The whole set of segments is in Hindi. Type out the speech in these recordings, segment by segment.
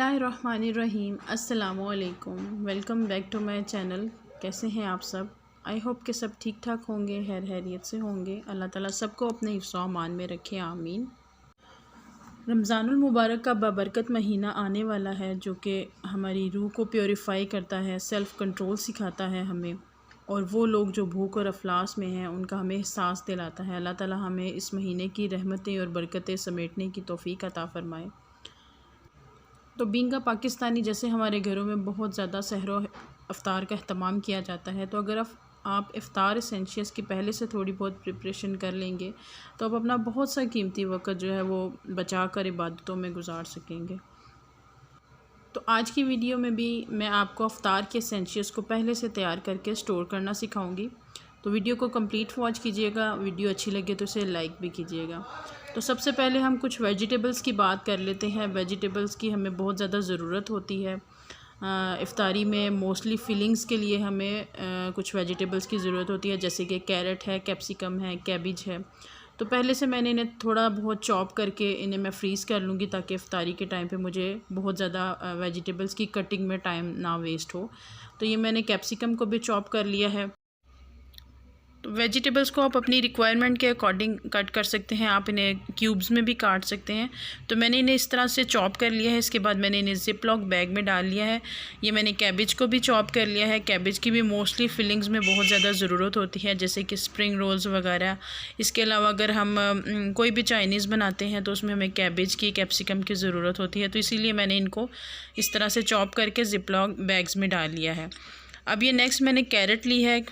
बिस्मिल्लाहिर्रहमानिर्रहीम। अस्सलामुअलैकुम। Welcome back to my channel. कैसे हैं आप सब? आई होप कि सब ठीक ठाक होंगे, खैरियत से होंगे। अल्लाह ताला सबको अपने हिफ्ज़ व अमान में रखे, आमीन। रमज़ानुल मुबारक का बाबरकत महीना आने वाला है, जो कि हमारी रूह को प्योरीफाई करता है, सेल्फ़ कंट्रोल सिखाता है हमें, और वो लोग जो भूख और अफलास में हैं उनका हमें एहसास दिलाता है। अल्लाह ताला हमें इस महीने की रहमतें और बरकतें समेटने की तौफ़ीक अता फ़रमाए। तो बीइंग अ पाकिस्तानी, जैसे हमारे घरों में बहुत ज़्यादा सहरो अफ्तार का अहतमाम किया जाता है, तो अगर आप इफ़्तार एसेंशियल्स की पहले से थोड़ी बहुत प्रिपरेशन कर लेंगे तो आप अपना बहुत सा कीमती वक्त जो है वो बचा कर इबादतों में गुजार सकेंगे। तो आज की वीडियो में भी मैं आपको इफ़्तार के एसेंशियल्स को पहले से तैयार करके स्टोर करना सिखाऊंगी। तो वीडियो को कंप्लीट वॉच कीजिएगा। वीडियो अच्छी लगे तो इसे लाइक भी कीजिएगा। तो सबसे पहले हम कुछ वेजिटेबल्स की बात कर लेते हैं। वेजिटेबल्स की हमें बहुत ज़्यादा ज़रूरत होती है। इफ़्तारी में मोस्टली फिलिंग्स के लिए हमें कुछ वेजिटेबल्स की ज़रूरत होती है, जैसे कि कैरेट है, कैप्सिकम है, कैबिज है। तो पहले से मैंने इन्हें थोड़ा बहुत चॉप करके इन्हें मैं फ्रीज़ कर लूँगी, ताकि इफ़्तारी के टाइम पे मुझे बहुत ज़्यादा वेजिटेबल्स की कटिंग में टाइम ना वेस्ट हो। तो ये मैंने कैप्सिकम को भी चॉप कर लिया है। तो वेजिटेबल्स को आप अपनी रिक्वायरमेंट के अकॉर्डिंग कट कर सकते हैं। आप इन्हें क्यूब्स में भी काट सकते हैं। तो मैंने इन्हें इस तरह से चॉप कर लिया है। इसके बाद मैंने इन्हें ज़िप लॉक बैग में डाल लिया है। ये मैंने कैबिज को भी चॉप कर लिया है। कैबिज की भी मोस्टली फिलिंग्स में बहुत ज़्यादा ज़रूरत होती है, जैसे कि स्प्रिंग रोल्स वगैरह। इसके अलावा अगर हम कोई भी चाइनीज़ बनाते हैं तो उसमें हमें कैबिज की, कैप्सिकम की ज़रूरत होती है। तो इसीलिए मैंने इनको इस तरह से चॉप करके ज़िप लॉक बैग्स में डाल लिया है। अब ये नेक्स्ट मैंने कैरेट ली है,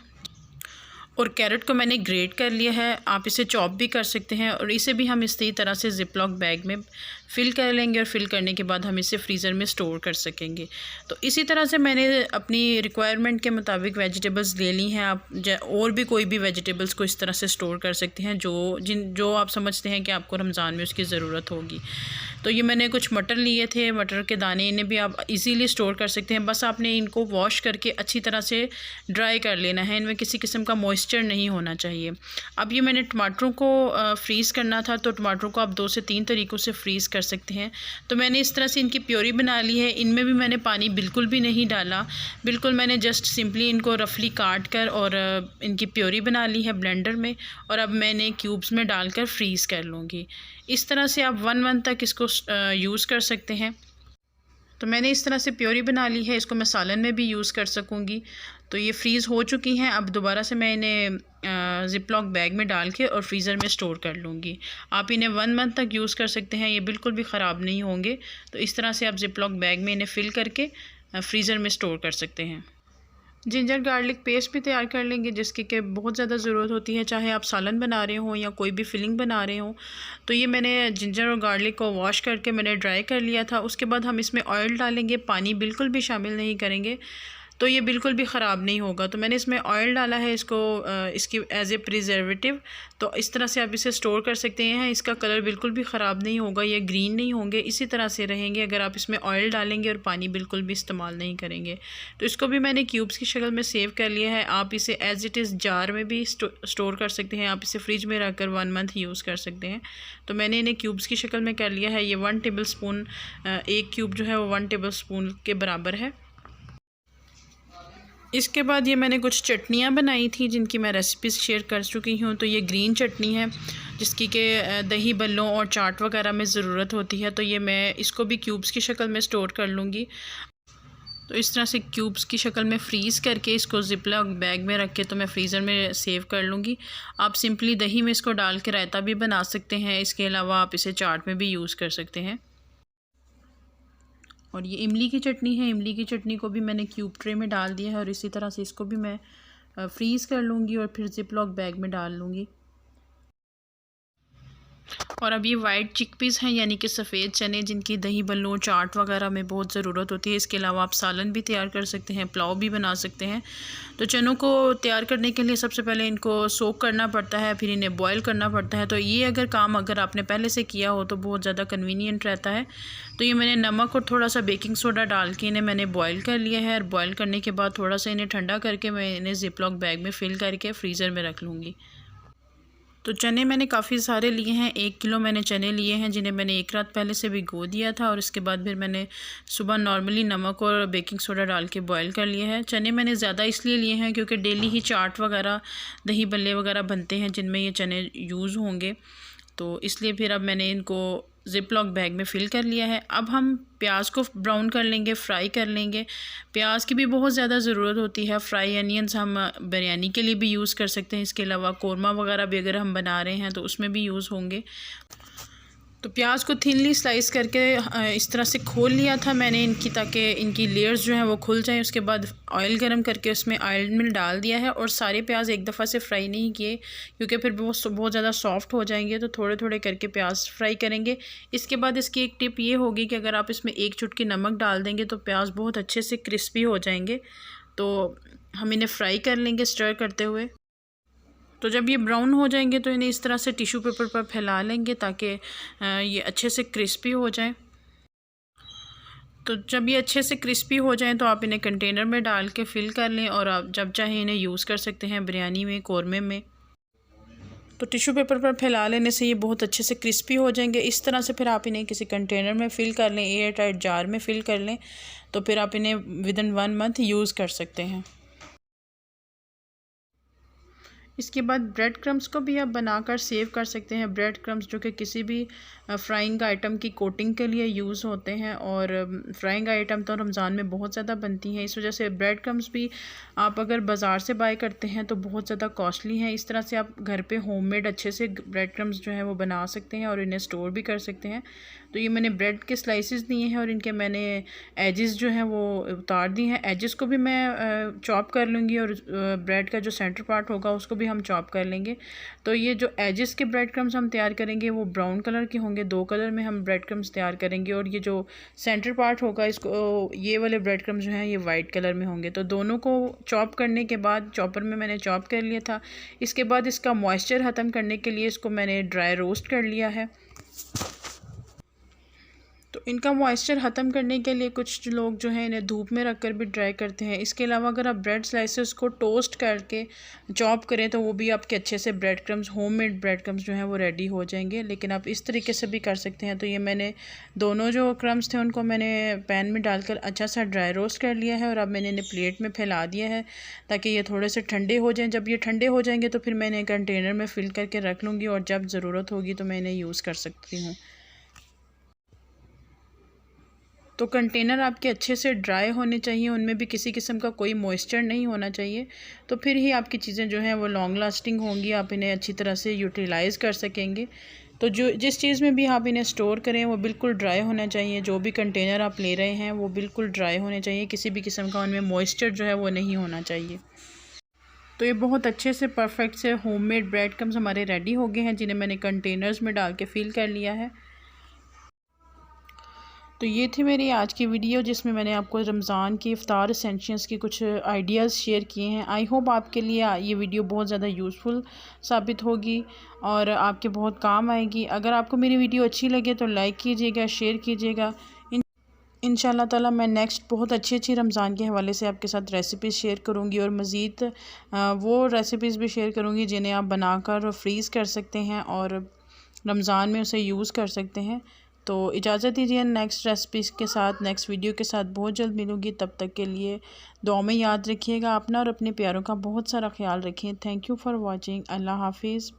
और कैरेट को मैंने ग्रेट कर लिया है। आप इसे चॉप भी कर सकते हैं, और इसे भी हम इसी तरह से ज़िप लॉक बैग में फ़िल कर लेंगे, और फिल करने के बाद हम इसे फ्रीज़र में स्टोर कर सकेंगे। तो इसी तरह से मैंने अपनी रिक्वायरमेंट के मुताबिक वेजिटेबल्स ले ली हैं। आप और भी कोई भी वेजिटेबल्स को इस तरह से स्टोर कर सकते हैं जो आप समझते हैं कि आपको रमज़ान में उसकी ज़रूरत होगी। तो ये मैंने कुछ मटर लिए थे, मटर के दाने, इन्हें भी आप इजीली स्टोर कर सकते हैं। बस आपने इनको वॉश करके अच्छी तरह से ड्राई कर लेना है। इनमें किसी किस्म का मॉइस्चर नहीं होना चाहिए। अब ये मैंने टमाटरों को फ्रीज़ करना था, तो टमाटरों को आप 2 से 3 तरीक़ों से फ्रीज़ कर सकते हैं। तो मैंने इस तरह से इनकी प्योरी बना ली है। इनमें भी मैंने पानी बिल्कुल भी नहीं डाला, बिल्कुल मैंने जस्ट सिंपली इनको रफली काट कर और इनकी प्योरी बना ली है ब्लेंडर में, और अब मैंने क्यूब्स में डालकर फ्रीज़ कर लूँगी। इस तरह से आप 1 मंथ तक इसको यूज़ कर सकते हैं। तो मैंने इस तरह से प्योरी बना ली है, इसको मैं सालन में भी यूज़ कर सकूँगी। तो ये फ्रीज़ हो चुकी हैं। अब दोबारा से मैं इन्हें ज़िप लॉक बैग में डाल के और फ्रीज़र में स्टोर कर लूँगी। आप इन्हें 1 मंथ तक यूज़ कर सकते हैं, ये बिल्कुल भी ख़राब नहीं होंगे। तो इस तरह से आप ज़िप लॉक बैग में इन्हें फ़िल करके फ्रीज़र में स्टोर कर सकते हैं। जिंजर गार्लिक पेस्ट भी तैयार कर लेंगे, जिसकी कि बहुत ज़्यादा ज़रूरत होती है, चाहे आप सालन बना रहे हों या कोई भी फिलिंग बना रहे हों। तो ये मैंने जिंजर और गार्लिक को वॉश करके मैंने ड्राई कर लिया था। उसके बाद हम इसमें ऑयल डालेंगे, पानी बिल्कुल भी शामिल नहीं करेंगे, तो ये बिल्कुल भी ख़राब नहीं होगा। तो मैंने इसमें ऑयल डाला है, इसकी एज़ ए प्रिजर्वेटिव। तो इस तरह से आप इसे स्टोर कर सकते हैं। इसका कलर बिल्कुल भी ख़राब नहीं होगा, ये ग्रीन नहीं होंगे, इसी तरह से रहेंगे अगर आप इसमें ऑयल डालेंगे और पानी बिल्कुल भी इस्तेमाल नहीं करेंगे। तो इसको भी मैंने क्यूब्स की शक्ल में सेव कर लिया है। आप इसे एज़ इट इज़ जार में भी स्टोर कर सकते हैं। आप इसे फ्रिज में रख कर 1 मंथ यूज़ कर सकते हैं। तो मैंने इन्हें क्यूब्स की शक्ल में कर लिया है। ये 1 टेबल स्पून, एक क्यूब जो है वो 1 टेबल स्पून के बराबर है। इसके बाद ये मैंने कुछ चटनियाँ बनाई थी, जिनकी मैं रेसिपीज़ शेयर कर चुकी हूँ। तो ये ग्रीन चटनी है, जिसकी के दही बल्लों और चाट वगैरह में ज़रूरत होती है। तो ये मैं इसको भी क्यूब्स की शक्ल में स्टोर कर लूँगी। तो इस तरह से क्यूब्स की शक्ल में फ्रीज़ करके इसको ज़िप लॉक बैग में रख के तो मैं फ्रीज़र में सेव कर लूँगी। आप सिंपली दही में इसको डाल के रायता भी बना सकते हैं। इसके अलावा आप इसे चाट में भी यूज़ कर सकते हैं। और ये इमली की चटनी है। इमली की चटनी को भी मैंने क्यूब ट्रे में डाल दिया है, और इसी तरह से इसको भी मैं फ्रीज़ कर लूँगी और फिर ज़िप लॉक बैग में डाल लूँगी। और अब ये वाइट चिकपीस हैं, यानी कि सफ़ेद चने, जिनकी दही बल्लों, चाट वगैरह में बहुत ज़रूरत होती है। इसके अलावा आप सालन भी तैयार कर सकते हैं, पुलाव भी बना सकते हैं। तो चनों को तैयार करने के लिए सबसे पहले इनको सोक करना पड़ता है, फिर इन्हें बॉयल करना पड़ता है। तो ये काम अगर आपने पहले से किया हो तो बहुत ज़्यादा कन्वीनियंट रहता है। तो ये मैंने नमक और थोड़ा सा बेकिंग सोडा डाल के इन्हें मैंने बॉयल कर लिया है, और बॉयल करने के बाद थोड़ा सा इन्हें ठंडा करके मैं इन्हें ज़िप लॉक बैग में फ़िल करके फ्रीज़र में रख लूँगी। तो चने मैंने काफ़ी सारे लिए हैं, 1 किलो मैंने चने लिए हैं जिन्हें मैंने एक रात पहले से भिगो दिया था और उसके बाद फिर मैंने सुबह नॉर्मली नमक और बेकिंग सोडा डाल के बॉईल कर लिया है। चने मैंने ज़्यादा इसलिए लिए हैं क्योंकि डेली ही चाट वगैरह, दही बल्ले वगैरह बनते हैं जिनमें ये चने यूज़ होंगे, तो इसलिए फिर अब मैंने इनको ज़िप लॉक बैग में फ़िल कर लिया है। अब हम प्याज को ब्राउन कर लेंगे, फ्राई कर लेंगे। प्याज की भी बहुत ज़्यादा ज़रूरत होती है। फ्राई अनियंस हम बिरयानी के लिए भी यूज़ कर सकते हैं, इसके अलावा कौरमा वगैरह भी अगर हम बना रहे हैं तो उसमें भी यूज़ होंगे। तो प्याज को थिनली स्लाइस करके इस तरह से खोल लिया था मैंने इनकी, ताकि इनकी लेयर्स जो हैं वो खुल जाएं। उसके बाद ऑयल गरम करके उसमें ऑयल में डाल दिया है और सारे प्याज एक दफ़ा से फ्राई नहीं किए क्योंकि फिर बहुत ज़्यादा सॉफ्ट हो जाएंगे, तो थोड़े थोड़े करके प्याज फ्राई करेंगे। इसके बाद इसकी एक टिप ये होगी कि अगर आप इसमें 1 चुटकी नमक डाल देंगे तो प्याज बहुत अच्छे से क्रिस्पी हो जाएंगे। तो हम इन्हें फ्राई कर लेंगे स्टर करते हुए। तो जब ये ब्राउन हो जाएंगे तो इन्हें इस तरह से टिश्यू पेपर पर फैला लेंगे ताकि ये अच्छे से क्रिस्पी हो जाएं। तो जब ये अच्छे से क्रिस्पी हो जाएं तो आप इन्हें कंटेनर में डाल के फ़िल कर लें और आप जब चाहें इन्हें यूज़ कर सकते हैं बिरयानी में, कौरमे में। तो टिश्यू पेपर पर फैला लेने से ये बहुत अच्छे से क्रिस्पी हो जाएंगे। इस तरह से फिर आप इन्हें किसी कंटेनर में फ़िल कर लें, एयर टाइट जार में फ़िल कर लें, तो फिर आप इन्हें विदिन 1 मंथ यूज़ कर सकते हैं। इसके बाद ब्रेड क्रम्स को भी आप बनाकर सेव कर सकते हैं। ब्रेड क्रम्स जो कि किसी भी फ्राइंग आइटम की कोटिंग के लिए यूज़ होते हैं और फ्राइंग आइटम तो रमज़ान में बहुत ज़्यादा बनती हैं, इस वजह से ब्रेड क्रम्स भी आप अगर बाज़ार से बाय करते हैं तो बहुत ज़्यादा कॉस्टली हैं। इस तरह से आप घर पे होममेड अच्छे से ब्रेड क्रम्स जो है वो बना सकते हैं और इन्हें स्टोर भी कर सकते हैं। तो ये मैंने ब्रेड के स्लाइसेस दिए हैं और इनके मैंने एजेस जो हैं वो उतार दिए हैं। एजेस को भी मैं चॉप कर लूँगी और ब्रेड का जो सेंटर पार्ट होगा उसको भी हम चॉप कर लेंगे। तो ये जो एजेस के ब्रेड क्रम्स हम तैयार करेंगे वो ब्राउन कलर के होंगे। 2 कलर में हम ब्रेड क्रम्स तैयार करेंगे और ये जो सेंटर पार्ट होगा इसको, ये वाले ब्रेड क्रम्स जो हैं ये वाइट कलर में होंगे। तो दोनों को चॉप करने के बाद चॉपर में मैंने चॉप कर लिया था। इसके बाद इसका मॉइस्चर ख़त्म करने के लिए इसको मैंने ड्राई रोस्ट कर लिया है। तो इनका मॉइस्चर ख़त्म करने के लिए कुछ लोग जो हैं इन्हें धूप में रख कर भी ड्राई करते हैं। इसके अलावा अगर आप ब्रेड स्लाइसेस को टोस्ट करके चॉप करें तो वो भी आपके अच्छे से bread crumbs, homemade bread crumbs जो हैं वो रेडी हो जाएंगे। लेकिन आप इस तरीके से भी कर सकते हैं। तो ये मैंने दोनों जो क्रम्स थे उनको मैंने पैन में डालकर अच्छा सा ड्राई रोस्ट कर लिया है और अब मैंने इन्हें प्लेट में फैला दिया है ताकि ये थोड़े से ठंडे हो जाएँ। जब ये ठंडे हो जाएंगे तो फिर मैं इन्हें कंटेनर में फ़िल करके रख लूँगी और जब ज़रूरत होगी तो मैं इन्हें यूज़ कर सकती हूँ। तो कंटेनर आपके अच्छे से ड्राई होने चाहिए, उनमें भी किसी किस्म का कोई मॉइस्चर नहीं होना चाहिए, तो फिर ही आपकी चीज़ें जो हैं वो लॉन्ग लास्टिंग होंगी, आप इन्हें अच्छी तरह से यूटिलाइज़ कर सकेंगे। तो जो जिस चीज़ में भी आप इन्हें स्टोर करें वो बिल्कुल ड्राई होना चाहिए। जो भी कंटेनर आप ले रहे हैं वो बिल्कुल ड्राई होने चाहिए, किसी भी किस्म का उनमें मॉइस्चर जो है वो नहीं होना चाहिए। तो ये बहुत अच्छे से परफेक्ट से होममेड ब्रेड क्रम्स हमारे रेडी हो गए हैं जिन्हें मैंने कंटेनर्स में डाल के फ़िल कर लिया है। तो ये थी मेरी आज की वीडियो जिसमें मैंने आपको रमज़ान की इफ्तार एसेंशियल्स की कुछ आइडियाज़ शेयर किए हैं। आई होप आपके लिए ये वीडियो बहुत ज़्यादा यूज़फुल साबित होगी और आपके बहुत काम आएगी। अगर आपको मेरी वीडियो अच्छी लगे तो लाइक कीजिएगा, शेयर कीजिएगा। इंशाल्लाह ताला मैं नेक्स्ट बहुत अच्छी रमज़ान के हवाले से आपके साथ रेसिपीज़ शेयर करूँगी और मज़ीद वो रेसिपीज़ भी शेयर करूँगी जिन्हें आप बनाकर फ्रीज़ कर सकते हैं और रमज़ान में उसे यूज़ कर सकते हैं। तो इजाज़त दीजिए, नेक्स्ट रेसिपीज़ के साथ, नेक्स्ट वीडियो के साथ बहुत जल्द मिलूँगी। तब तक के लिए दुआ में याद रखिएगा अपना और अपने प्यारों का बहुत सारा ख्याल रखें। Thank you for watching. अल्लाह हाफिज़।